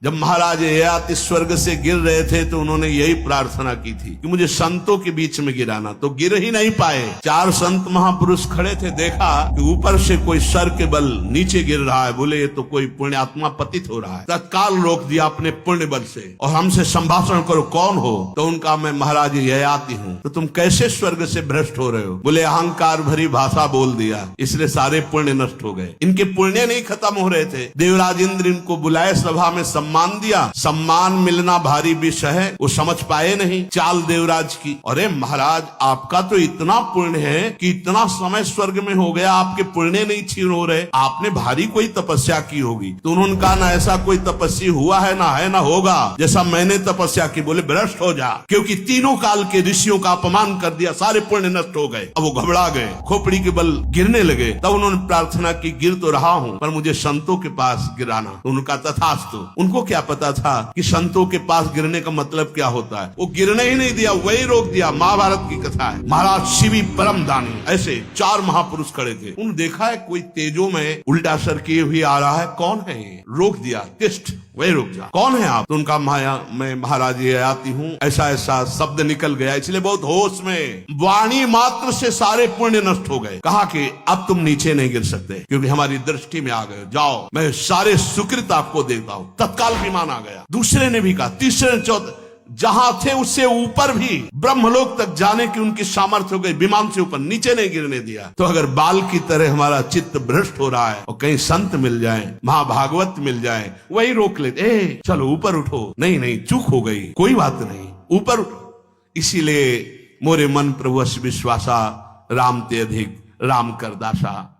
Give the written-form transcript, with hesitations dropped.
जब महाराज ययाति स्वर्ग से गिर रहे थे तो उन्होंने यही प्रार्थना की थी कि मुझे संतों के बीच में गिराना, तो गिर ही नहीं पाए। 4 संत महापुरुष खड़े थे, देखा कि ऊपर से कोई सर के बल नीचे गिर रहा है, बोले ये तो कोई पुण्यात्मा पतित हो रहा है। तत्काल रोक दिया अपने पुण्य बल से और हमसे संभाषण करो, कौन हो? तो उनका मैं महाराज ययाति हूँ। तो तुम कैसे स्वर्ग से भ्रष्ट हो रहे हो? बोले अहंकार भरी भाषा बोल दिया, इसलिए सारे पुण्य नष्ट हो गए। इनके पुण्य नहीं खत्म हो रहे थे। देवराज इंद्र इनको बुलाए, सभा में सम्मान दिया। सम्मान मिलना भारी विषय है, वो समझ पाए नहीं चाल देवराज की। अरे महाराज आपका तो इतना पुण्य है कि इतना समय स्वर्ग में हो गया, आपके पुण्य नहीं क्षीण हो रहे, आपने भारी कोई तपस्या की होगी। तो उन्होंने कहा ना ऐसा कोई तपस्वी हुआ है, ना होगा जैसा मैंने तपस्या की। बोले भ्रष्ट हो जा, क्योंकि तीनों काल के ऋषियों का अपमान कर दिया, सारे पुण्य नष्ट हो गए। अब वो घबरा गए, खोपड़ी के बल गिरने लगे। तब उन्होंने प्रार्थना की, गिर तो रहा हूँ पर मुझे संतों के पास गिराना। उनका तथास्तु। उनको क्या पता था कि संतों के पास गिरने का मतलब क्या होता है। वो गिरने ही नहीं दिया, वही रोक दिया। महाभारत की कथा है। महाराज शिवी परम दानी, ऐसे 4 महापुरुष खड़े थे। उन्होंने देखा है कोई तेजो में उल्टा सर किए हुए आ रहा है, कौन है ये? रोक दिया, तिष्ठ, वही रुक जा, कौन है आप? तो उनका मैं महाराज ययाति हूँ, ऐसा ऐसा शब्द निकल गया। इसलिए बहुत होश में, वाणी मात्र से सारे पुण्य नष्ट हो गए। कहा कि अब तुम नीचे नहीं गिर सकते क्योंकि हमारी दृष्टि में आ गए, जाओ मैं सारे सुकृत आपको देता हूँ। तत्काल विमान आ गया। दूसरे ने भी कहा, तीसरे ने, चौथे, जहां थे उससे ऊपर भी ब्रह्मलोक तक जाने की उनकी सामर्थ्य हो गई। विमान से ऊपर, नीचे नहीं गिरने दिया। तो अगर बाल की तरह हमारा चित्त भ्रष्ट हो रहा है और कहीं संत मिल जाए, महाभागवत मिल जाए, वही रोक लेते, चलो ऊपर उठो। नहीं, चूक हो गई, कोई बात नहीं, ऊपर उठो। इसीलिए मोरे मन प्रभु विश्वासा, राम ते अधिक राम कर दासा।